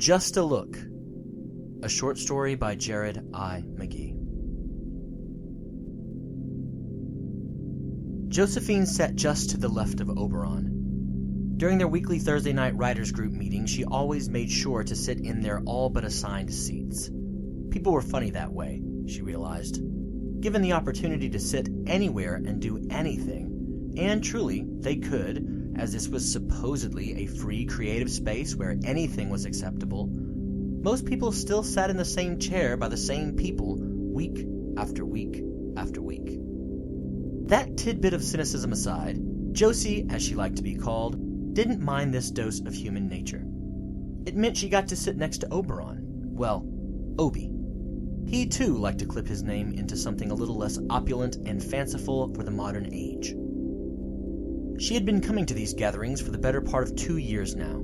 Just a Look, a short story by Jared I. McGee. Josephine sat just to the left of Oberon. During their weekly Thursday night writers group meeting, she always made sure to sit in their all but assigned seats. People were funny that way, she realized. Given the opportunity to sit anywhere and do anything, and truly, they could, as this was supposedly a free creative space where anything was acceptable, most people still sat in the same chair by the same people week after week after week. That tidbit of cynicism aside, Josie, as she liked to be called, didn't mind this dose of human nature. It meant she got to sit next to Oberon. Well, Obi. He too liked to clip his name into something a little less opulent and fanciful for the modern age. She had been coming to these gatherings for the better part of 2 years now.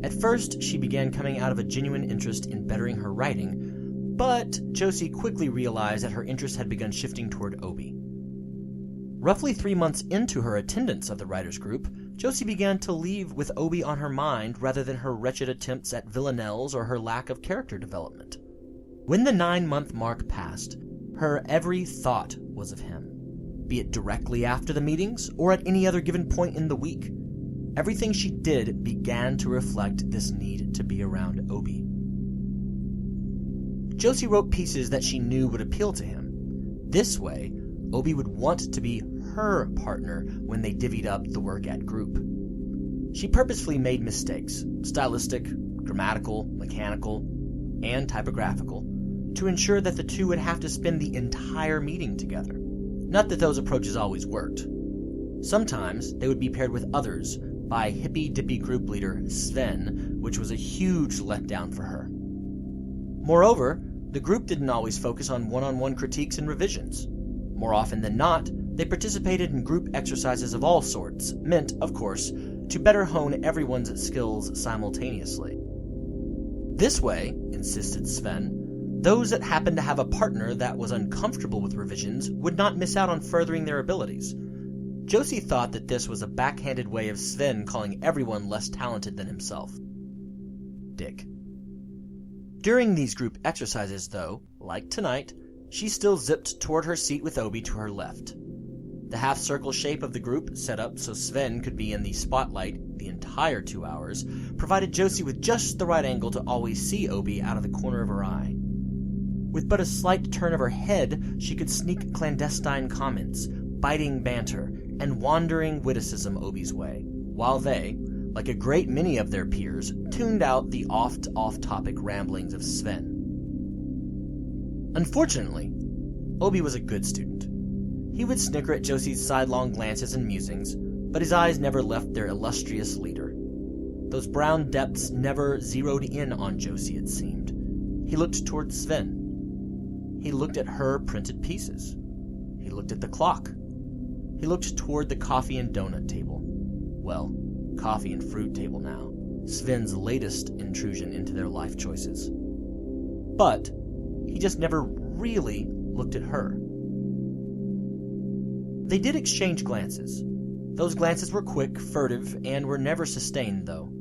At first, she began coming out of a genuine interest in bettering her writing, but Josie quickly realized that her interest had begun shifting toward Obi. Roughly 3 months into her attendance of the writers' group, Josie began to leave with Obi on her mind rather than her wretched attempts at villanelles or her lack of character development. When the 9-month mark passed, her every thought was of him. Be it directly after the meetings or at any other given point in the week. Everything she did began to reflect this need to be around Obi. Josie wrote pieces that she knew would appeal to him. This way, Obi would want to be her partner when they divvied up the work at group. She purposefully made mistakes, stylistic, grammatical, mechanical, and typographical, to ensure that the two would have to spend the entire meeting together. Not that those approaches always worked. Sometimes they would be paired with others by hippy-dippy group leader Sven, which was a huge letdown for her. Moreover, the group didn't always focus on one-on-one critiques and revisions. More often than not, they participated in group exercises of all sorts, meant, of course, to better hone everyone's skills simultaneously. This way, insisted Sven, those that happened to have a partner that was uncomfortable with revisions would not miss out on furthering their abilities. Josie thought that this was a backhanded way of Sven calling everyone less talented than himself. Dick. During these group exercises, though, like tonight, she still zipped toward her seat with Obi to her left. The half-circle shape of the group, set up so Sven could be in the spotlight the entire 2 hours, provided Josie with just the right angle to always see Obi out of the corner of her eye. With but a slight turn of her head, she could sneak clandestine comments, biting banter, and wandering witticism Obi's way, while they, like a great many of their peers, tuned out the oft-off-topic ramblings of Sven. Unfortunately, Obi was a good student. He would snicker at Josie's sidelong glances and musings, but his eyes never left their illustrious leader. Those brown depths never zeroed in on Josie, it seemed. He looked toward Sven. He looked at her printed pieces. He looked at the clock. He looked toward the coffee and donut table. Well, coffee and fruit table now. Sven's latest intrusion into their life choices. But he just never really looked at her. They did exchange glances. Those glances were quick, furtive, and were never sustained, though.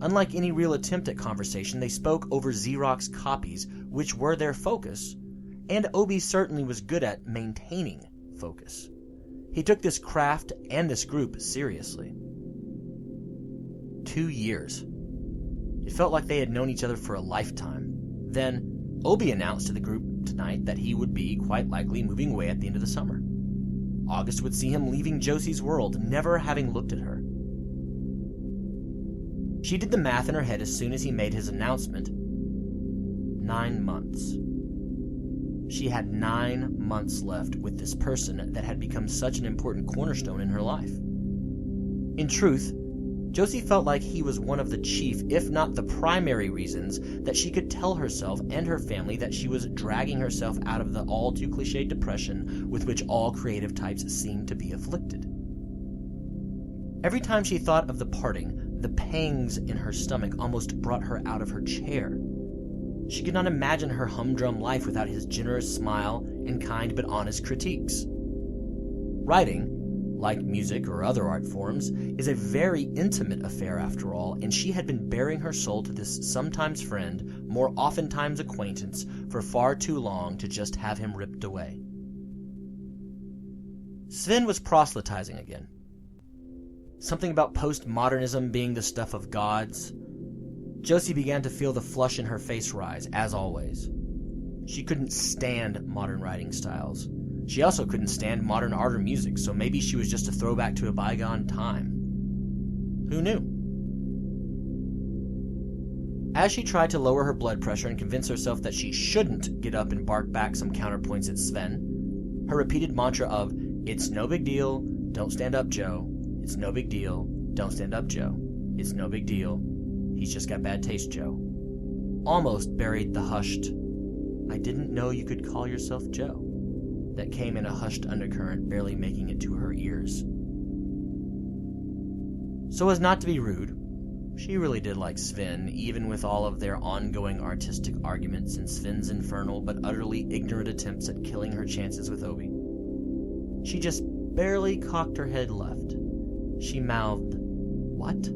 Unlike any real attempt at conversation, they spoke over Xerox copies, which were their focus, and Obi certainly was good at maintaining focus. He took this craft and this group seriously. 2 years. It felt like they had known each other for a lifetime. Then, Obi announced to the group tonight that he would be, quite likely, moving away at the end of the summer. August would see him leaving Josie's world, never having looked at her. She did the math in her head as soon as he made his announcement. 9 months. She had 9 months left with this person that had become such an important cornerstone in her life. In truth, Josie felt like he was one of the chief, if not the primary reasons that she could tell herself and her family that she was dragging herself out of the all-too-cliched depression with which all creative types seem to be afflicted. Every time she thought of the parting, the pangs in her stomach almost brought her out of her chair. She could not imagine her humdrum life without his generous smile and kind but honest critiques. Writing, like music or other art forms, is a very intimate affair after all, and she had been bearing her soul to this sometimes friend, more oftentimes acquaintance, for far too long to just have him ripped away. Sven was proselytizing again. Something about postmodernism being the stuff of gods. Josie began to feel the flush in her face rise, as always. She couldn't stand modern writing styles. She also couldn't stand modern art or music, so maybe she was just a throwback to a bygone time. Who knew? As she tried to lower her blood pressure and convince herself that she shouldn't get up and bark back some counterpoints at Sven, her repeated mantra of, "It's no big deal, don't stand up, Joe. It's no big deal, don't stand up, Joe. It's no big deal. He's just got bad taste, Joe," almost buried the hushed, "I didn't know you could call yourself Joe," that came in a hushed undercurrent, barely making it to her ears. So as not to be rude, she really did like Sven, even with all of their ongoing artistic arguments and Sven's infernal but utterly ignorant attempts at killing her chances with Obi. She just barely cocked her head left. She mouthed, "What?"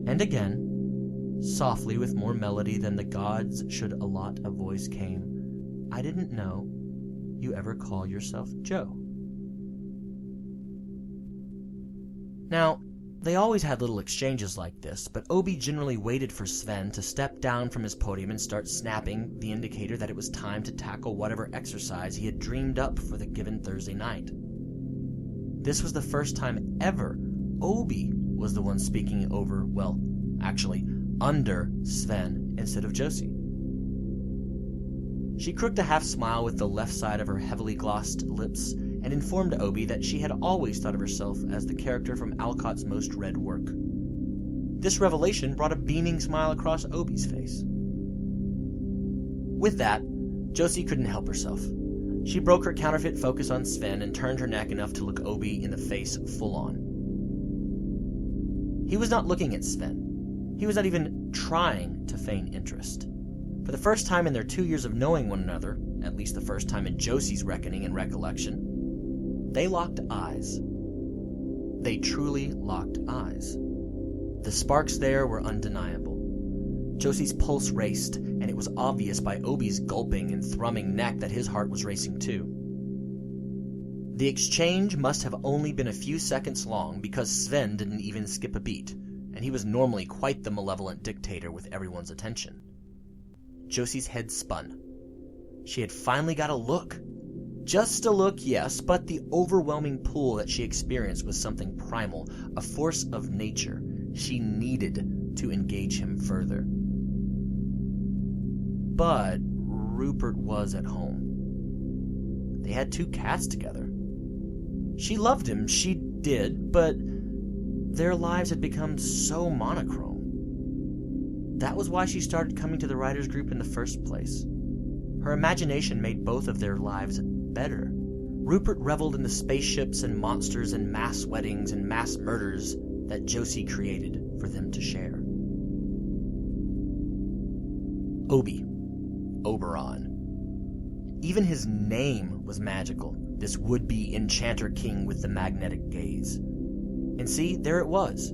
And again, softly with more melody than the gods should allot a voice, came, "I didn't know you ever call yourself Joe." Now, they always had little exchanges like this, but Obi generally waited for Sven to step down from his podium and start snapping, the indicator that it was time to tackle whatever exercise he had dreamed up for the given Thursday night. This was the first time ever Obi was the one speaking over, well, actually, under Sven instead of Josie. She crooked a half smile with the left side of her heavily glossed lips and informed Obi that she had always thought of herself as the character from Alcott's most read work. This revelation brought a beaming smile across Obi's face. With that, Josie couldn't help herself. She broke her counterfeit focus on Sven and turned her neck enough to look Obi in the face full on. He was not looking at Sven. He was not even trying to feign interest. For the first time in their 2 years of knowing one another, at least the first time in Josie's reckoning and recollection, they locked eyes. They truly locked eyes. The sparks there were undeniable. Josie's pulse raced, and it was obvious by Obi's gulping and thrumming neck that his heart was racing too. The exchange must have only been a few seconds long because Sven didn't even skip a beat, and he was normally quite the malevolent dictator with everyone's attention. Josie's head spun. She had finally got a look. Just a look, yes, but the overwhelming pull that she experienced was something primal, a force of nature. She needed to engage him further. But Rupert was at home. They had 2 cats together. She loved him, she did, but their lives had become so monochrome. That was why she started coming to the writers' group in the first place. Her imagination made both of their lives better. Rupert reveled in the spaceships and monsters and mass weddings and mass murders that Josie created for them to share. Obi. Oberon. Even his name was magical, this would-be enchanter king with the magnetic gaze. And see, there it was.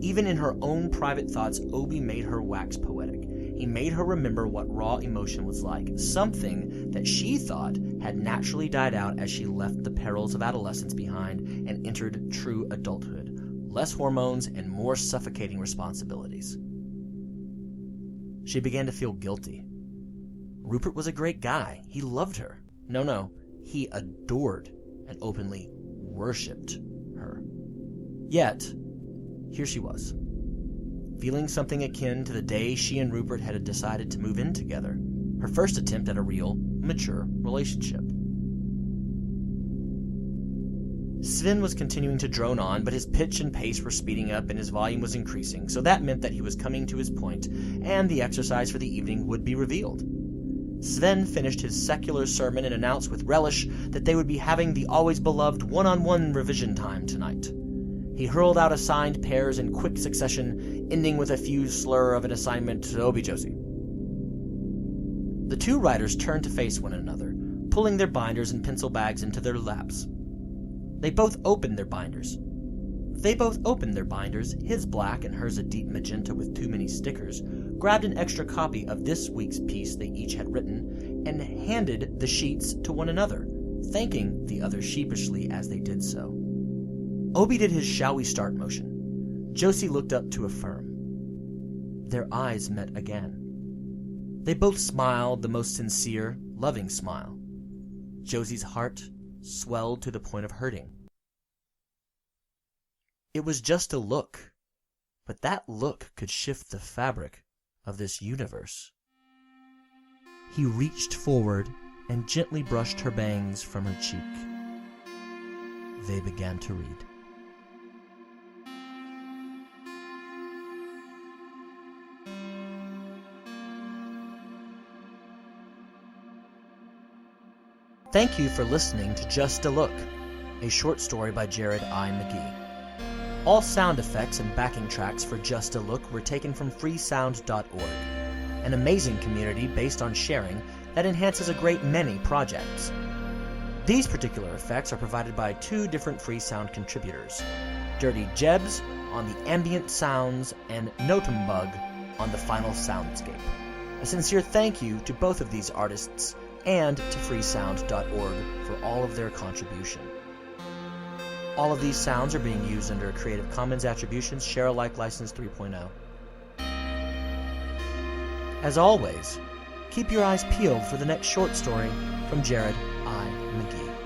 Even in her own private thoughts, Obi made her wax poetic. He made her remember what raw emotion was like, something that she thought had naturally died out as she left the perils of adolescence behind and entered true adulthood. Less hormones and more suffocating responsibilities. She began to feel guilty. Rupert was a great guy. He loved her. No, he adored and openly worshipped her. Yet, here she was, feeling something akin to the day she and Rupert had decided to move in together, her first attempt at a real, mature relationship. Sven was continuing to drone on, but his pitch and pace were speeding up and his volume was increasing, so that meant that he was coming to his point, and the exercise for the evening would be revealed. Sven finished his secular sermon and announced with relish that they would be having the always beloved one-on-one revision time tonight. He hurled out assigned pairs in quick succession, ending with a fused slur of an assignment to Obi Josie. The 2 writers turned to face one another, pulling their binders and pencil bags into their laps. They both opened their binders. His black and hers a deep magenta with too many stickers, grabbed an extra copy of this week's piece they each had written, and handed the sheets to one another, thanking the other sheepishly as they did so. Obi did his "shall we start" motion. Josie looked up to affirm. Their eyes met again. They both smiled the most sincere, loving smile. Josie's heart swelled to the point of hurting. It was just a look, but that look could shift the fabric of this universe. He reached forward and gently brushed her bangs from her cheek. They began to read. Thank you for listening to Just a Look, a short story by Jared I. McGee. All sound effects and backing tracks for Just a Look were taken from freesound.org, an amazing community based on sharing that enhances a great many projects. These particular effects are provided by two different free sound contributors, Dirty Jebs on the ambient sounds and Notenbug on the final soundscape. A sincere thank you to both of these artists and to freesound.org for all of their contribution. All of these sounds are being used under a Creative Commons Attribution Share Alike License 3.0. As always, keep your eyes peeled for the next short story from Jared I. McGee.